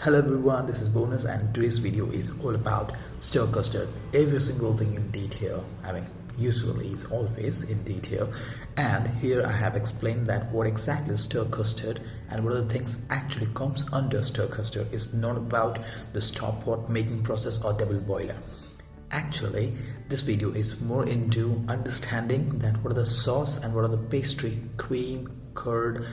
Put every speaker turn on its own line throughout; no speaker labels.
Hello everyone, this is Bonus and today's video is all about stir custard. Every single thing in detail. Usually is always in detail. And here I have explained that what exactly is stir custard and what are the things actually comes under stir custard. It's not about the stoppot making process or double boiler. Actually, this video is more into understanding that what are the sauce and what are the pastry, cream, curd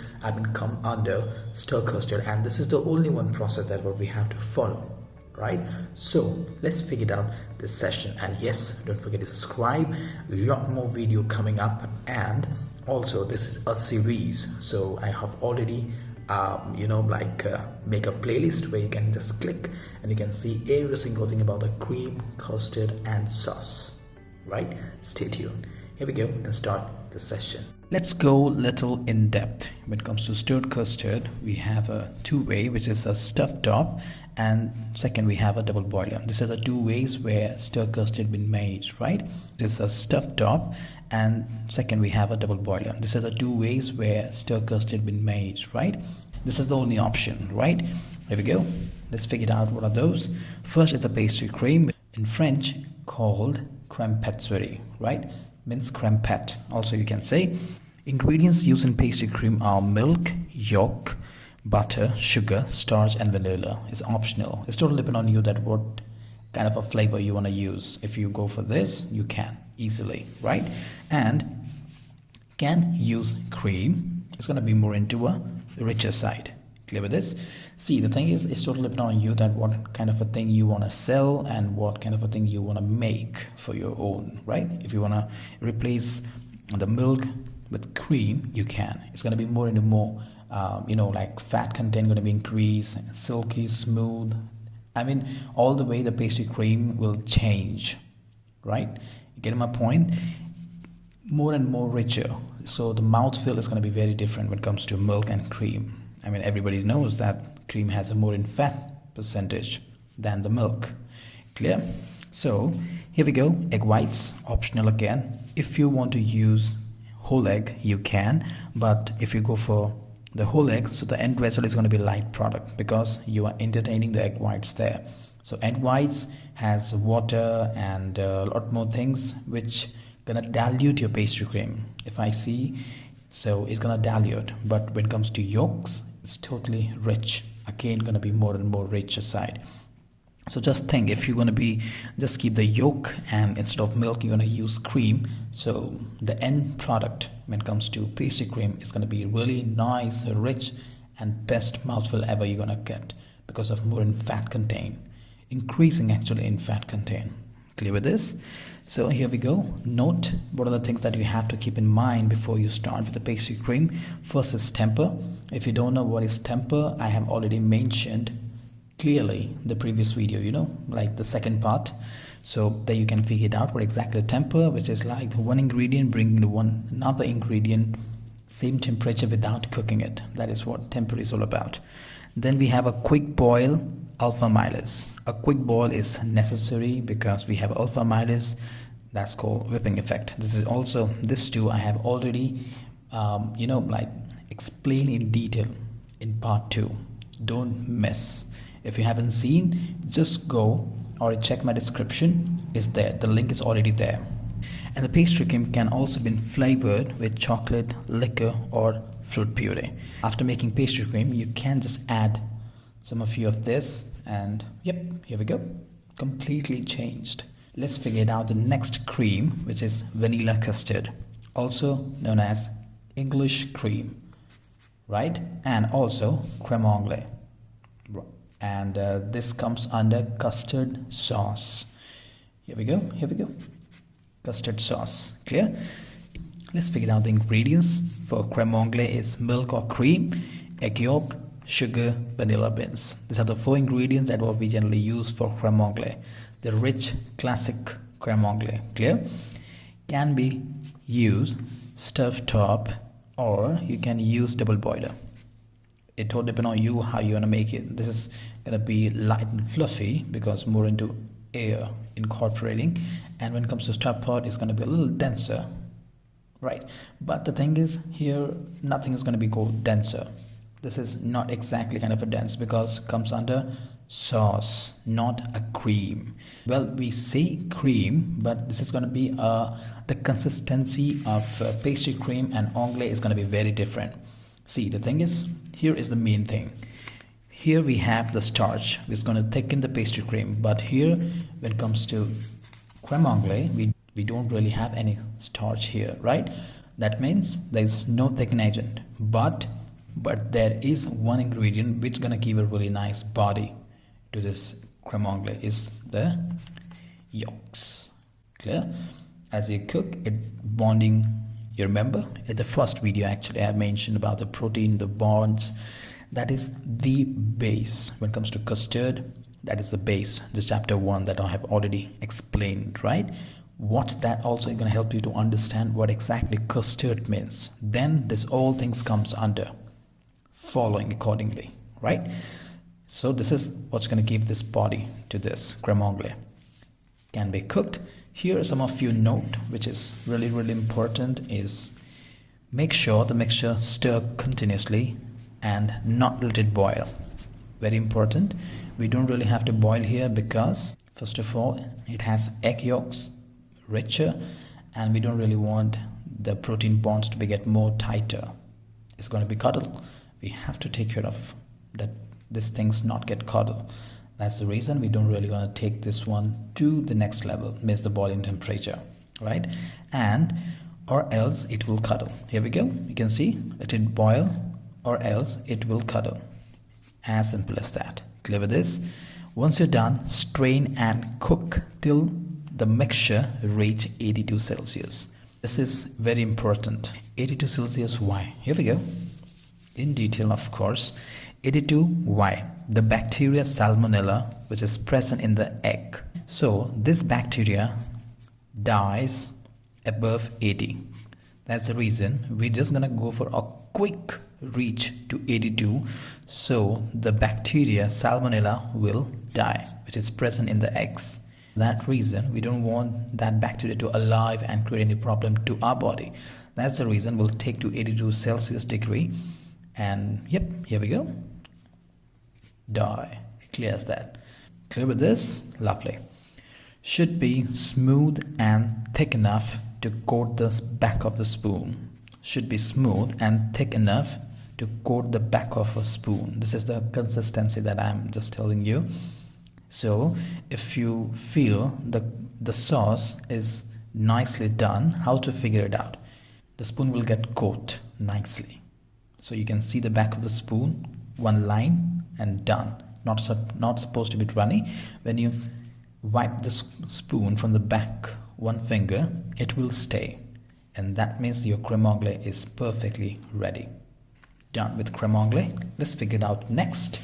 come under stir custard, and this is the only one process that what we have to follow, right? So let's figure it out this session. And yes, don't forget to subscribe. A lot more video coming up, and also this is a series, so I have already make a playlist where you can just click and you can see every single thing about the cream, custard and sauce, right? Stay tuned. Here we go and start the session. Let's go little in depth. When it comes to stirred custard, we have a two-way, which is a stub top, and second we have a double boiler. These are the two ways where stirred custard been made, right? This is a stub top, and second we have a double boiler. These are the two ways where stirred custard been made, right? This is the only option, right? Here we go. Let's figure out what are those. First is the pastry cream, in French called crème pâtisserie, right? Means crème pâte. Also you can say ingredients used in pastry cream are milk, yolk, butter, sugar, starch and vanilla. It's optional. It's totally depend on you that what kind of a flavor you want to use. If you go for this, you can easily, right? And can use cream. It's going to be more into a richer side. Clear with this? See, the thing is, it's totally depend on you that what kind of a thing you want to sell and what kind of a thing you want to make for your own, right? If you want to replace the milk with cream, you can. It's going to be more into more like fat content going to be increased, silky, smooth. All the way the pastry cream will change, right? You get my point? More and more richer. So the mouthfeel is going to be very different when it comes to milk and cream. Everybody knows that cream has a more in fat percentage than the milk. Clear? So here we go. Egg whites, optional again. If you want to use whole egg, you can. But if you go for the whole egg, so the end result is going to be light product because you are entertaining the egg whites there. So egg whites has water and a lot more things which gonna dilute your pastry cream. If I see, so it's gonna dilute. But when it comes to yolks, it's totally rich. Again, gonna be more and more richer side. So just think, if you're gonna be just keep the yolk and instead of milk you're gonna use cream, so the end product when it comes to pastry cream is gonna be really nice, rich and best mouthful ever you're gonna get because of more in fat content, increasing actually in fat content. Clear with this? So here we go. Note what are the things that you have to keep in mind before you start with the pastry cream. First is temper. If you don't know what is temper, I have already mentioned clearly the previous video, like the second part. So there you can figure it out what exactly temper, which is like the one ingredient bringing the another ingredient same temperature without cooking it. That is what temper is all about. Then we have a quick boil, alpha amylase. A quick boil is necessary because we have alpha amylase, that's called whipping effect. This is also, this too I have already explained in detail in part 2. Don't miss. If you haven't seen, just go or check my description, is there, the link is already there. And the pastry cream can also be flavored with chocolate, liquor or fruit puree. After making pastry cream, you can just add some of this, and yep, here we go, completely changed. Let's figure it out the next cream, which is vanilla custard, also known as English cream, right? And also creme anglaise, and this comes under custard sauce. Here we go, custard sauce. Clear? Let's figure out the ingredients. For creme anglaise is milk or cream, egg yolk, sugar, vanilla beans. These are the 4 ingredients that what we generally use for creme anglaise, the rich classic creme anglaise. Clear? Can be used stove top or you can use double boiler. It all depends on you how you want to make it. This is gonna be light and fluffy because more into air incorporating, and when it comes to stove pot it's gonna be a little denser, right? But the thing is here, nothing is gonna be go denser. This is not exactly kind of a dense because comes under sauce, not a cream. Well, we say cream, but this is going to be the consistency of pastry cream and anglais is going to be very different. See, the thing is, here is the main thing. Here we have the starch, which is going to thicken the pastry cream. But here, when it comes to creme anglais, we don't really have any starch here, right? That means there is no thickening agent. But there is one ingredient which is going to give a really nice body to this creme anglais is the yolks. Clear? As you cook it, bonding, you remember in the first video actually I mentioned about the protein, the bonds. That is the base when it comes to custard. That is the base, the chapter 1 that I have already explained, right? Watch that, also going to help you to understand what exactly custard means. Then this all things comes under following accordingly, right? So this is what's going to give this body to this creme anglais. Can be cooked. Here are some of you note which is really important is make sure the mixture stir continuously and not let it boil. Very important. We don't really have to boil here because first of all it has egg yolks, richer, and we don't really want the protein bonds to be get more tighter. It's going to be cuddle. We have to take care of that this things not get cuddle. That's the reason we don't really want to take this one to the next level, means the boiling temperature, right? And or else it will cuddle. Here we go. You can see let it boil or else it will cuddle. As simple as that. Clear with this? Once you're done, strain and cook till the mixture reach 82 Celsius. This is very important. 82 Celsius, why? Here we go. In detail, of course. 82, why? The bacteria Salmonella, which is present in the egg. So this bacteria dies above 80. That's the reason we're just gonna go for a quick reach to 82. So the bacteria Salmonella will die, which is present in the eggs. That reason we don't want that bacteria to alive and create any problem to our body. That's the reason we'll take to 82 Celsius degree. And yep, here we go. Die. Clear as that. Clear with this? Lovely. Should be smooth and thick enough to coat the back of the spoon. Should be smooth and thick enough to coat the back of a spoon. This is the consistency that I'm just telling you. So if you feel the sauce is nicely done, how to figure it out? The spoon will get coated nicely. So you can see the back of the spoon, one line and done. Not supposed to be runny. When you wipe the spoon from the back, one finger, it will stay. And that means your creme anglais is perfectly ready. Done with creme anglais. Let's figure it out next.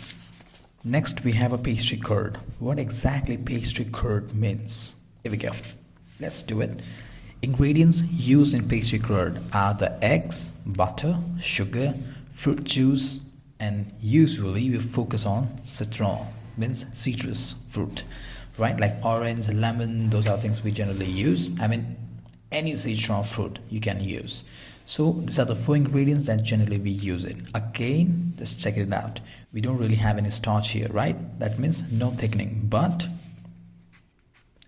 Next we have a pastry curd. What exactly pastry curd means? Here we go. Let's do it. Ingredients used in pastry curd are the eggs, butter, sugar, fruit juice, and usually we focus on citron, means citrus fruit, right? Like orange, lemon, those are things we generally use. I mean, any citron fruit you can use. So these are the 4 ingredients that generally we use it. Again, just check it out. We don't really have any starch here, right? That means no thickening. But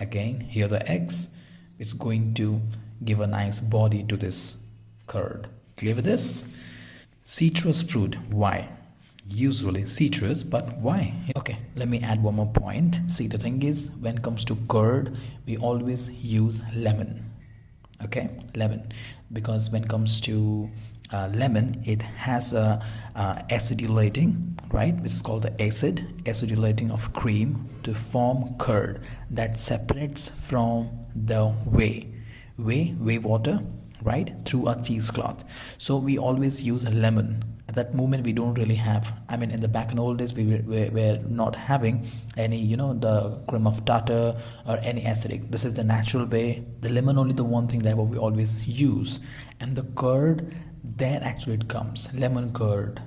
again, here are the eggs. It's going to give a nice body to this curd. Clear with this? Citrus fruit, why? Usually citrus, but why? Okay, let me add one more point. See, the thing is, when it comes to curd, we always use lemon. Okay, lemon, because when it comes to lemon, it has a acidulating, right, which is called the acidulating of cream to form curd that separates from the whey water, right, through a cheesecloth. So we always use a lemon. At that moment we don't really have, I mean, in the back in old days we were not having any, the cream of tartar or any acidic. This is the natural way. The lemon only the one thing that we always use. And the curd, there actually it comes, lemon curd.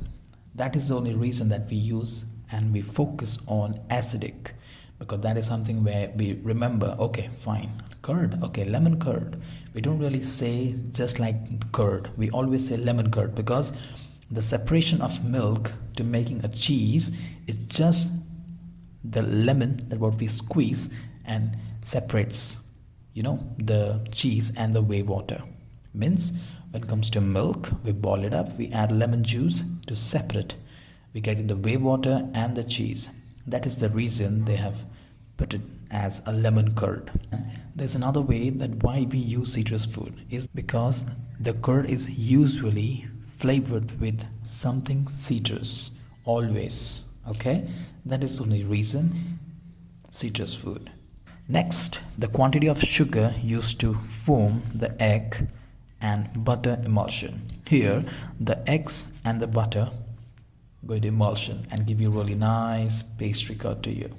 That is the only reason that we use and we focus on acidic, because that is something where we remember, okay, fine, curd, okay, lemon curd. We don't really say just like curd. We always say lemon curd because The separation of milk to making a cheese is just the lemon that what we squeeze and separates, the cheese and the whey water. Means when it comes to milk, we boil it up, we add lemon juice to separate. We get in the whey water and the cheese. That is the reason they have put it as a lemon curd. There's another way that why we use citrus food is because the curd is usually flavored with something citrus always. Okay, that is the only reason citrus food. Next, the quantity of sugar used to form the egg and butter emulsion. Here the eggs and the butter go to emulsion and give you really nice pastry curd to you.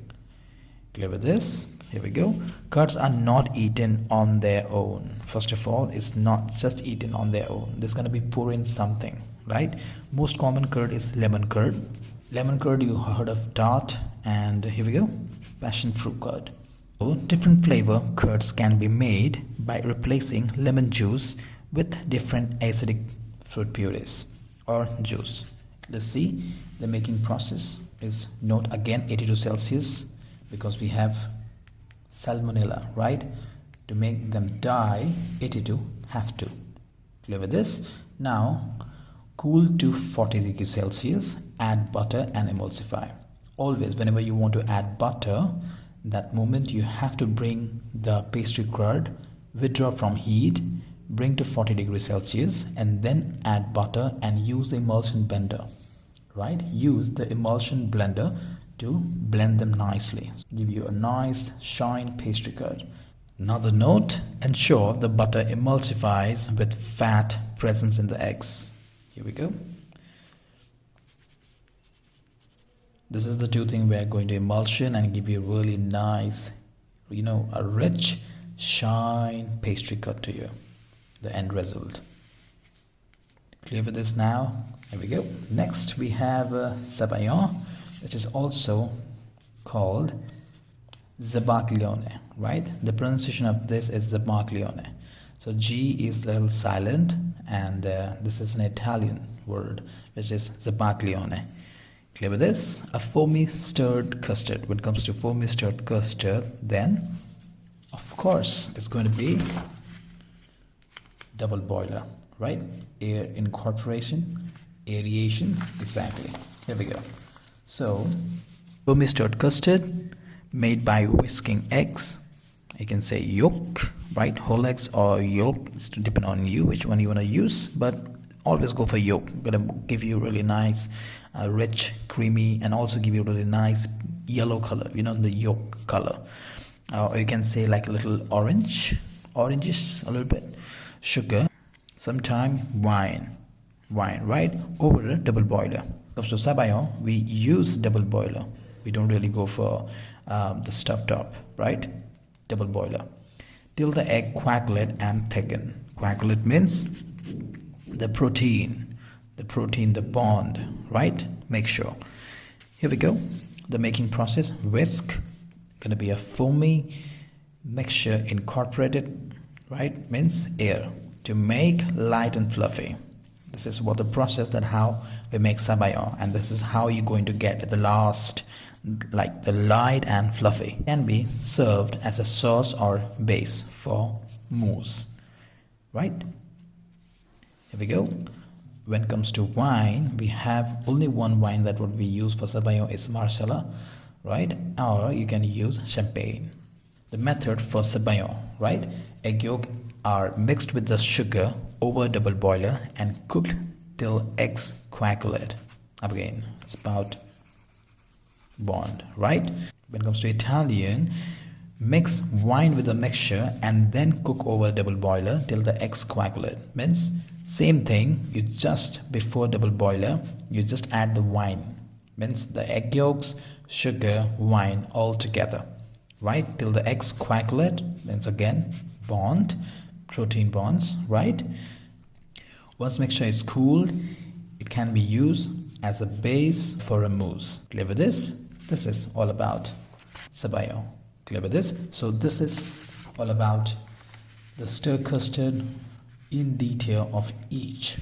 Clear with this? Here we go. Curds are not eaten on their own. First of all, it's not just eaten on their own. There's going to be pour in something, right? Most common curd is lemon curd. Lemon curd, you heard of tart, and here we go, passion fruit curd. So different flavor curds can be made by replacing lemon juice with different acidic fruit purees or juice. Let's see the making process is note again 82 Celsius because we have salmonella, right? To make them die 82 have to. Clear with this? Now cool to 40 degrees Celsius, add butter and emulsify. Always whenever you want to add butter, that moment you have to bring the pastry curd, withdraw from heat, bring to 40 degrees Celsius and then add butter and use the emulsion blender, right? Use the emulsion blender to blend them nicely. Give you a nice shine pastry curd. Another note, ensure the butter emulsifies with fat present in the eggs. Here we go. This is the two things we are going to emulsion and give you really nice, a rich shine pastry curd to you. The end result. Clear with this now? Here we go. Next we have sabayon, which is also called zabaglione, right? The pronunciation of this is zabaglione. So G is a little silent, and this is an Italian word, which is zabaglione. Clear with this? A foamy stirred custard. When it comes to foamy stirred custard, then of course it's going to be double boiler, right? Air incorporation, aeration, exactly. Here we go. So foamy stirred custard made by whisking eggs. You can say yolk, right? Whole eggs or yolk. It's to depend on you which one you want to use, but always go for yolk. Gonna give you really nice, rich, creamy, and also give you really nice yellow color. The yolk color, or you can say like a little orangish, a little bit. Sugar, sometime wine, right? Over a double boiler. So sabayon, we use double boiler. We don't really go for the stove top, right? Double boiler till the egg coagulate and thicken. Coagulate means the protein, the bond, right? Make sure. Here we go. The making process. Whisk, gonna be a foamy mixture incorporated, right? Means air to make light and fluffy. This is what the process that how we make sabayon, and this is how you're going to get the last, like the light and fluffy. Can be served as a sauce or base for mousse, right? Here we go. When it comes to wine, we have only one wine that what we use for sabayon is Marsala, right? Or you can use champagne. The method for sabayon, right? Egg yolk are mixed with the sugar over double boiler and cooked till eggs coagulate. Again, it's about bond, right? When it comes to Italian, mix wine with a mixture and then cook over double boiler till the eggs coagulate. Means same thing, you just before double boiler you just add the wine. Means the egg yolks, sugar, wine all together, right? Till the eggs coagulate. Means again bond, protein bonds, right? Once mixture is cooled, it can be used as a base for a mousse. Clear with this? This is all about sabayon. Clear with this? So this is all about the stir custard in detail of each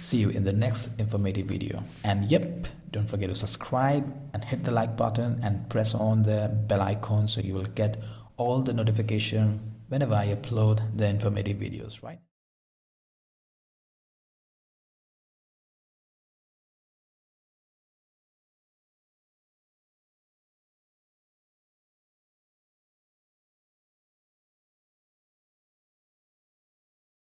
See you in the next informative video. And yep, don't forget to subscribe and hit the like button and press on the bell icon so you will get all the notification whenever I upload the informative videos, right?